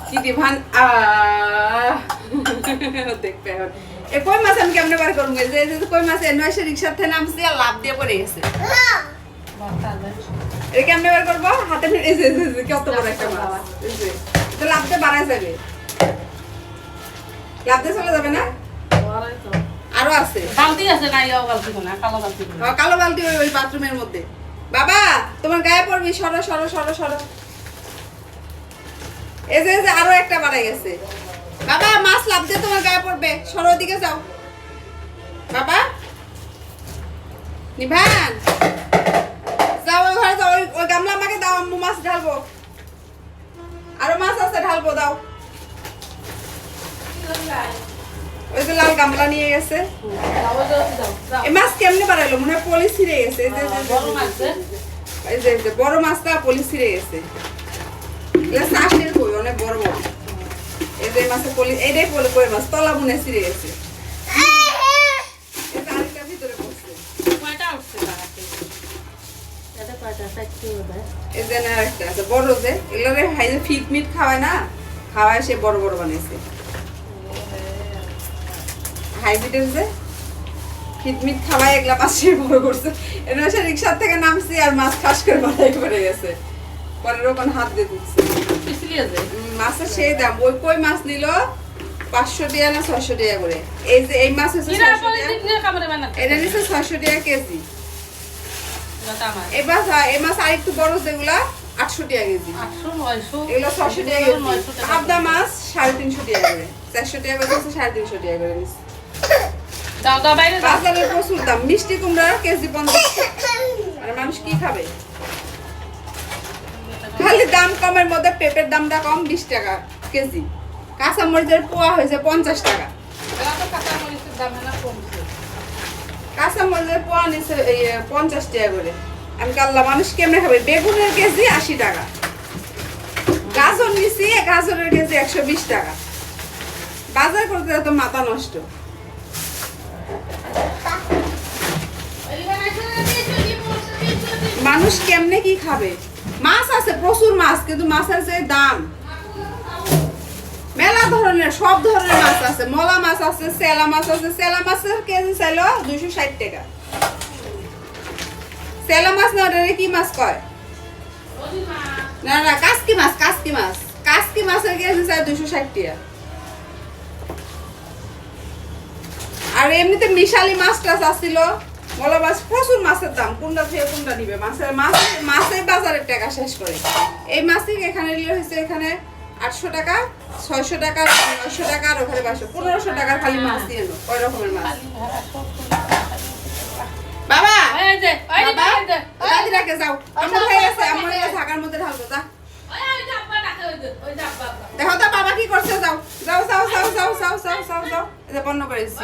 চিটি ভান দেখবে এ কই মাছ আমি কেমনে বার করব যে কই মাছ এনওয়াইসে রিকশা থেকে নামছি আর লাভ দিয়ে পড়ে গেছে এটা কেমনে বার করব হাতে এই যে কত বড় একটা মাছ এটা লাভ দিয়ে বাড়া যাবে লাভ দিয়ে চলে যাবে না আরো আছে বালতি আছে না ইয়া বালতি না কালো বালতি কালো বালতি ওই বাথরুমের মধ্যে বাবা তোমার গায়ে পড়বি সরো সরো সরো সরো এই যে আরো একটা বাড়াই গেছে বাবা মাছ লাভ দিয়ে তোমার গায়ে পড়বে সরো দিকে যাও বাবা নিভান যাও ওই ঘরে যাও ওই গামলা আমাকে দাও আম্মু মাছ ঢালবো আরো মাছ আছে ঢালবো দাও ওই যে লাল গামলা নিয়ে গেছে এই মাছ কেমনে বাড়াইলো মনে হয় পলি ছিঁড়ে গেছে এই যে বড় মাছটা পলি ছিঁড়ে গেছে এটা চাষের কই অনেক বড় বড় এই যে মাছের পলি এইটাই পলি কই মাছ তলা মনে ছিঁড়ে গেছে এটা আরেকটা ভিতরে পড়ছে এই যে না আরেকটা আছে বড় যে এগুলোরে হাই যে ফিট মিট খাওয়ায় না খাওয়ায় সে বড় বড় বানাইছে হাইব্রিডের যে ফিটমিট খাওয়াই এগুলা পাশে বড় করছে এর মাসে রিকশা থেকে নামছি আর মাছ খাস করে বাড়াই করে গেছে পরে ওখানে হাত দিয়ে দিচ্ছে মাছের সেই দাম ওই কই মাছ নিল 500 টাকা না 600 টাকা করে এই যে এই মাছ হচ্ছে 600 টাকা এটা নিচ্ছে 600 টাকা কেজি এবার এই মাছ আরেকটু বড় যেগুলা 800 টাকা কেজি 800 900 এগুলো 600 টাকা কেজি পাবদা মাছ 350 টাকা করে 400 টাকা করে 350 টাকা করে নিচ্ছে দাও দাও বাইরে দাও বাজারে প্রচুর দাম মিষ্টি কুমড়া কেজি 50 আর মানুষ কি খাবে খালি দাম কমের মধ্যে পেঁপের দামটা কম 20 টাকা কেজি কাঁচা মরিচের পোয়া হয়েছে 50 টাকা কাঁচা মরিচের দাম না কমছে কাঁচা মরিচের পোয়া নিছে 50 টাকা করে আমি কাল্লা মানুষ কেমনে খাবে বেগুনের কেজি 80 টাকা গাজর নিছি গাজরের কেজি 120 টাকা বাজার করতে তো মাথা নষ্ট মানুষ কেমনে কি খাবে মাছ আছে প্রচুর মাছ কিন্তু মাছের যে দাম মেলা ধরনের সব ধরনের মাছ আছে মলা মাছ আছে সেলা মাছ আছে সেলা মাছের কেজি চাইলো 260 টাকা সেলা মাছ না ওটা কি মাছ কয় না না কাসকি মাছ কাসকি মাছের কেজি চাই 260 টাকা আর এমনিতে মিশালি মাছ টাছ আসছিল মলা মাছ প্রচুর মাছের দাম কোনটা থেকে কোনটা নিবে মাছের বাজারের টাকা শেষ করে এই মাছই এখানে নিলে হয়েছে এখানে 800 টাকা 600 টাকা 900 টাকা আর ওখানে 1500 টাকার খালি মাছ দিয়ে এলো ওই রকমের মাছ বাবা দাদিরাকে যাও আমার হয়ে গেছে আমার ঢাকার মধ্যে ঢালবো যা দেখো তো বাবা কি করছে যাও যাও যাও যাও যাও যাও যাও যাও যাও এটা বন্ধ করেছি